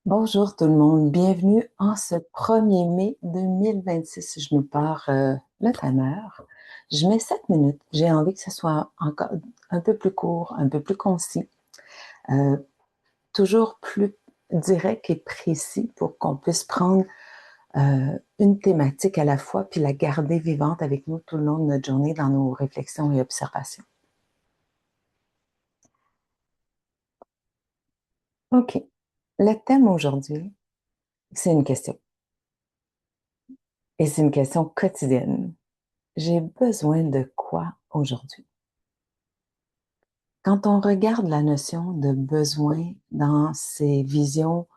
Bonjour tout le monde, bienvenue en ce 1er mai 2026. Je nous pars le timer. Je mets 7 minutes. J'ai envie que ce soit encore un peu plus court, un peu plus concis, euh, toujours plus direct et précis pour qu'on puisse prendre une thématique à la fois puis la garder vivante avec nous tout le long de notre journée dans nos réflexions et observations. OK. Le thème aujourd'hui, c'est une question. Et c'est une question quotidienne. J'ai besoin de quoi aujourd'hui? Quand on regarde la notion de besoin dans ces visions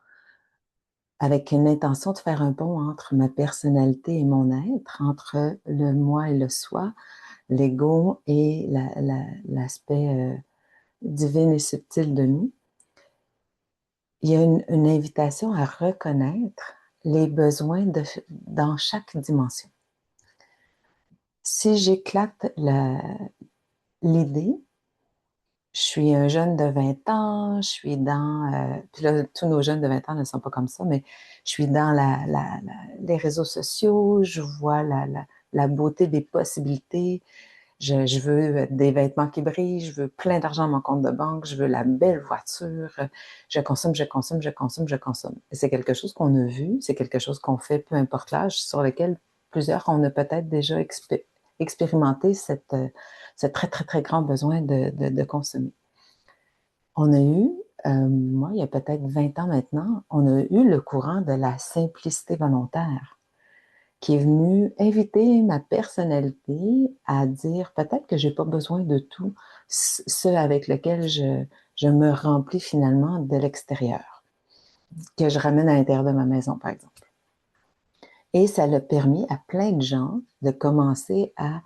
avec une intention de faire un pont entre ma personnalité et mon être, entre le moi et le soi, l'ego et l'aspect divin et subtil de nous, il y a une invitation à reconnaître les besoins dans chaque dimension. Si j'éclate l'idée, je suis un jeune de 20 ans, je suis puis là, tous nos jeunes de 20 ans ne sont pas comme ça, mais je suis dans les réseaux sociaux, je vois la beauté des possibilités, je veux des vêtements qui brillent, je veux plein d'argent dans mon compte de banque, je veux la belle voiture, je consomme, je consomme, je consomme, je consomme. Et c'est quelque chose qu'on a vu, c'est quelque chose qu'on fait, peu importe l'âge, sur lequel plusieurs, on a peut-être déjà expérimenté ce très, très, très grand besoin de consommer. On a eu, moi, il y a peut-être 20 ans maintenant, on a eu le courant de la simplicité volontaire qui est venu inviter ma personnalité à dire peut-être que j'ai pas besoin de tout ce avec lequel je me remplis finalement de l'extérieur, que je ramène à l'intérieur de ma maison, par exemple. Et ça l'a permis à plein de gens de commencer à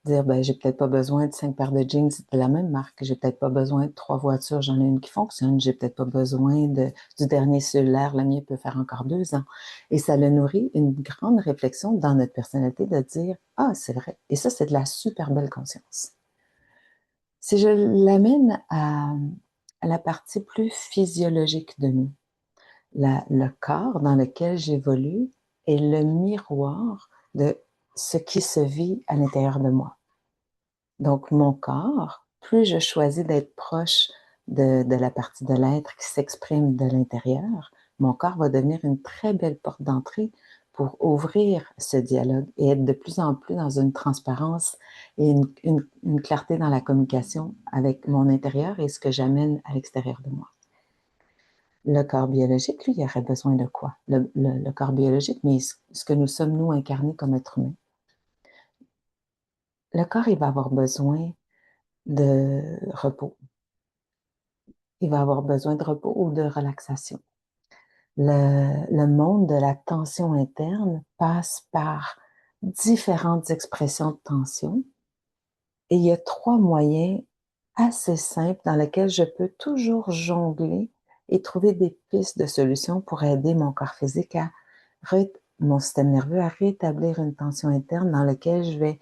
dire, ben, j'ai peut-être pas besoin de 5 paires de jeans de la même marque, j'ai peut-être pas besoin de 3 voitures, j'en ai une qui fonctionne, j'ai peut-être pas besoin du dernier cellulaire, le mien peut faire encore 2 ans. Et ça le nourrit une grande réflexion dans notre personnalité de dire, ah, c'est vrai. Et ça, c'est de la super belle conscience. Si je l'amène à la partie plus physiologique de nous, le corps dans lequel j'évolue est le miroir de ce qui se vit à l'intérieur de moi. Donc, mon corps, plus je choisis d'être proche de la partie de l'être qui s'exprime de l'intérieur, mon corps va devenir une très belle porte d'entrée pour ouvrir ce dialogue et être de plus en plus dans une transparence et une clarté dans la communication avec mon intérieur et ce que j'amène à l'extérieur de moi. Le corps biologique, lui, il aurait besoin de quoi? Le corps biologique, mais ce que nous sommes, nous, incarnés comme êtres humains. Le corps, il va avoir besoin de repos. Il va avoir besoin de repos ou de relaxation. Le monde de la tension interne passe par différentes expressions de tension et il y a 3 moyens assez simples dans lesquels je peux toujours jongler et trouver des pistes de solutions pour aider mon corps physique mon système nerveux à rétablir une tension interne dans laquelle je vais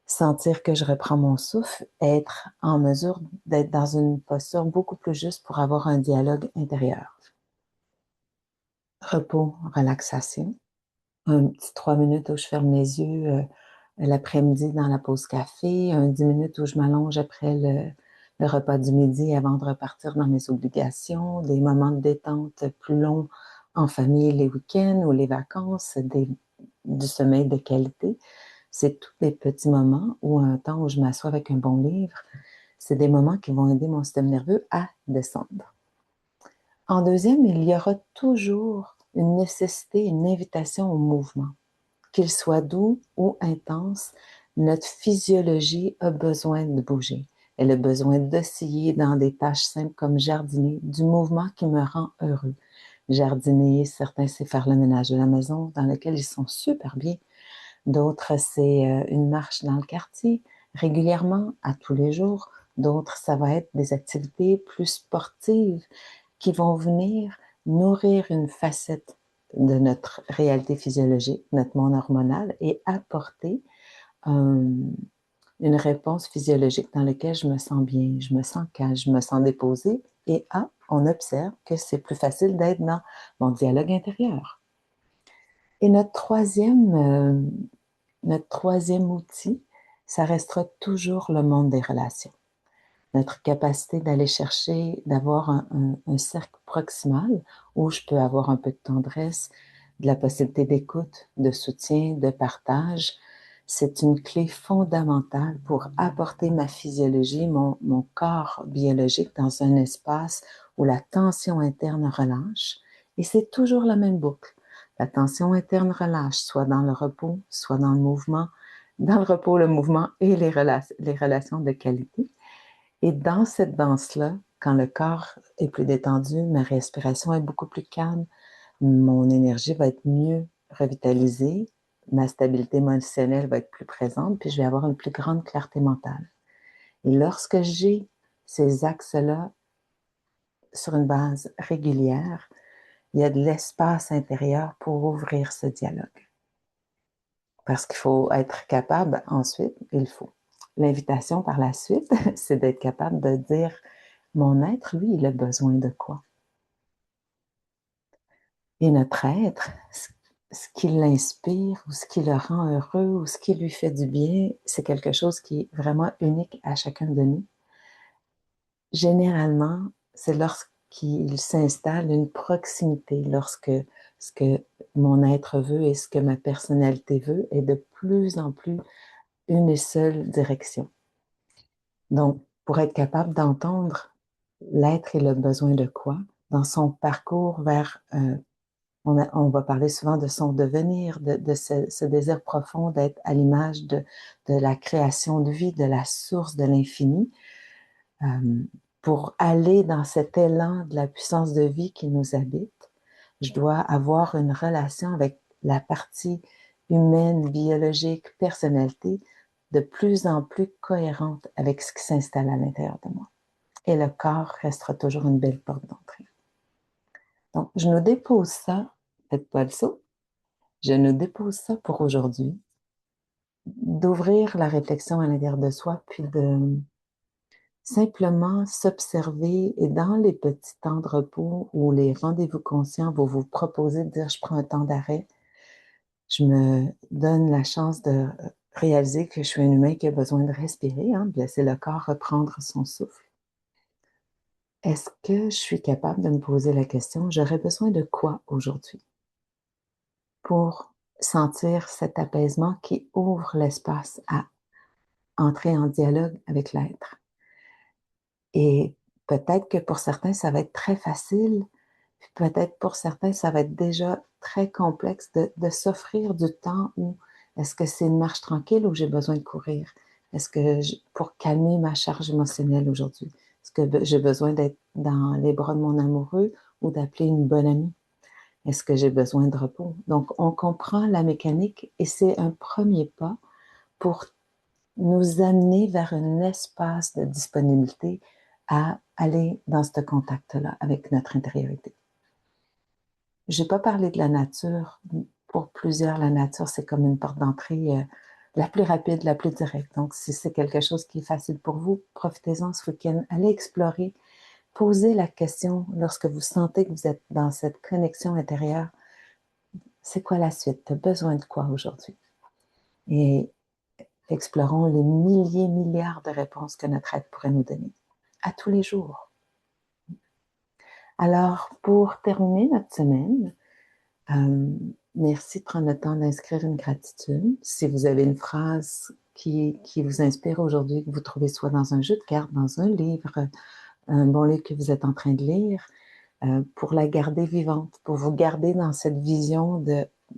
sentir que je reprends mon souffle, être en mesure d'être dans une posture beaucoup plus juste pour avoir un dialogue intérieur. Repos, relaxation. Un petit 3 minutes où je ferme les yeux l'après-midi dans la pause café. Un 10 minutes où je m'allonge après le repas du midi avant de repartir dans mes obligations. Des moments de détente plus longs en famille les week-ends ou les vacances. Du sommeil de qualité. C'est tous les petits moments ou un temps où je m'assois avec un bon livre. C'est des moments qui vont aider mon système nerveux à descendre. En deuxième, il y aura toujours une nécessité, une invitation au mouvement. Qu'il soit doux ou intense, notre physiologie a besoin de bouger. Elle a besoin d'osciller dans des tâches simples comme jardiner, du mouvement qui me rend heureux. Jardiner, certains, c'est faire le ménage de la maison, dans lequel ils sont super bien. D'autres, c'est une marche dans le quartier régulièrement, à tous les jours. D'autres, ça va être des activités plus sportives qui vont venir nourrir une facette de notre réalité physiologique, notre monde hormonal, et apporter une réponse physiologique dans laquelle je me sens bien, je me sens calme, je me sens déposée Et on observe que c'est plus facile d'être dans mon dialogue intérieur. Et notre troisième outil, ça restera toujours le monde des relations. Notre capacité d'aller chercher, d'avoir un cercle proximal où je peux avoir un peu de tendresse, de la possibilité d'écoute, de soutien, de partage. C'est une clé fondamentale pour apporter ma physiologie, mon corps biologique dans un espace où la tension interne relâche. Et c'est toujours la même boucle. La tension interne relâche, soit dans le repos, soit dans le mouvement. Dans le repos, le mouvement et les relations de qualité. Et dans cette danse-là, quand le corps est plus détendu, ma respiration est beaucoup plus calme, mon énergie va être mieux revitalisée, ma stabilité émotionnelle va être plus présente, puis je vais avoir une plus grande clarté mentale. Et lorsque j'ai ces axes-là sur une base régulière, il y a de l'espace intérieur pour ouvrir ce dialogue. Parce qu'il faut être capable ensuite, il faut. L'invitation par la suite, c'est d'être capable de dire, mon être, lui, il a besoin de quoi? Et notre être, ce qui l'inspire ou ce qui le rend heureux ou ce qui lui fait du bien, c'est quelque chose qui est vraiment unique à chacun de nous. Généralement, c'est lorsqu'il s'installe une proximité, lorsque ce que mon être veut et ce que ma personnalité veut est de plus en plus une et seule direction. Donc, pour être capable d'entendre l'être, il a besoin de quoi dans son parcours vers on va parler souvent de son devenir, de ce désir profond d'être à l'image de la création de vie, de la source de l'infini, euh, pour aller dans cet élan de la puissance de vie qui nous habite. Je dois avoir une relation avec la partie humaine, biologique, personnalité, de plus en plus cohérente avec ce qui s'installe à l'intérieur de moi. Et le corps restera toujours une belle porte d'entrée. Donc, je nous dépose ça, faites pas le saut, je nous dépose ça pour aujourd'hui, d'ouvrir la réflexion à l'intérieur de soi, puis de simplement s'observer et dans les petits temps de repos ou les rendez-vous conscients, vous vous proposez de dire, je prends un temps d'arrêt, je me donne la chance de réaliser que je suis un humain qui a besoin de respirer, hein, de laisser le corps reprendre son souffle. Est-ce que je suis capable de me poser la question, j'aurais besoin de quoi aujourd'hui pour sentir cet apaisement qui ouvre l'espace à entrer en dialogue avec l'être? Et peut-être que pour certains, ça va être très facile, puis peut-être pour certains, ça va être déjà très complexe de s'offrir du temps où est-ce que c'est une marche tranquille ou j'ai besoin de courir? Est-ce que pour calmer ma charge émotionnelle aujourd'hui? Est-ce que j'ai besoin d'être dans les bras de mon amoureux ou d'appeler une bonne amie? Est-ce que j'ai besoin de repos? Donc, on comprend la mécanique et c'est un premier pas pour nous amener vers un espace de disponibilité à aller dans ce contact-là avec notre intériorité. Je n'ai pas parlé de la nature. Pour plusieurs, la nature, c'est comme une porte d'entrée la plus rapide, la plus directe. Donc, si c'est quelque chose qui est facile pour vous, profitez-en ce week-end. Allez explorer. Posez la question lorsque vous sentez que vous êtes dans cette connexion intérieure. C'est quoi la suite? Tu as besoin de quoi aujourd'hui? Et explorons les milliers, milliards de réponses que notre être pourrait nous donner à tous les jours. Alors, pour terminer notre semaine, merci de prendre le temps d'inscrire une gratitude. Si vous avez une phrase qui vous inspire aujourd'hui, que vous trouvez soit dans un jeu de cartes, dans un livre, un bon livre que vous êtes en train de lire, pour la garder vivante, pour vous garder dans cette vision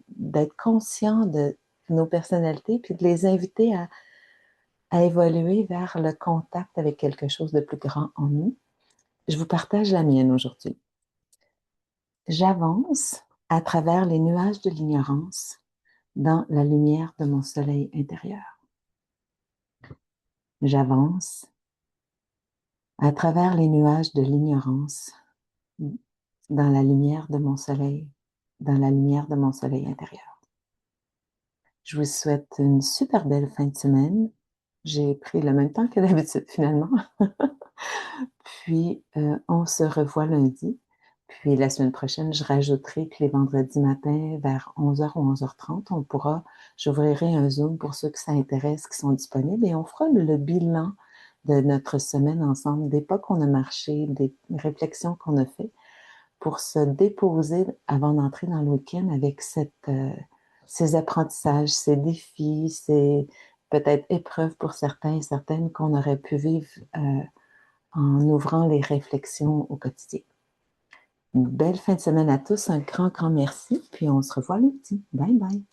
d'être conscient de nos personnalités, puis de les inviter à évoluer vers le contact avec quelque chose de plus grand en nous. Je vous partage la mienne aujourd'hui. J'avance à travers les nuages de l'ignorance dans la lumière de mon soleil intérieur. J'avance à travers les nuages de l'ignorance dans la lumière de mon soleil, dans la lumière de mon soleil intérieur. Je vous souhaite une super belle fin de semaine. J'ai pris le même temps que d'habitude finalement. Puis, on se revoit lundi. Puis, la semaine prochaine, je rajouterai que les vendredis matins, vers 11h ou 11h30, j'ouvrirai un Zoom pour ceux que ça intéresse, qui sont disponibles, et on fera le bilan de notre semaine ensemble, des pas qu'on a marché, des réflexions qu'on a fait, pour se déposer avant d'entrer dans le week-end avec ces apprentissages, ces défis, ces peut-être épreuves pour certains et certaines qu'on aurait pu vivre en ouvrant les réflexions au quotidien. Une belle fin de semaine à tous, un grand, grand merci, puis on se revoit lundi. Bye bye.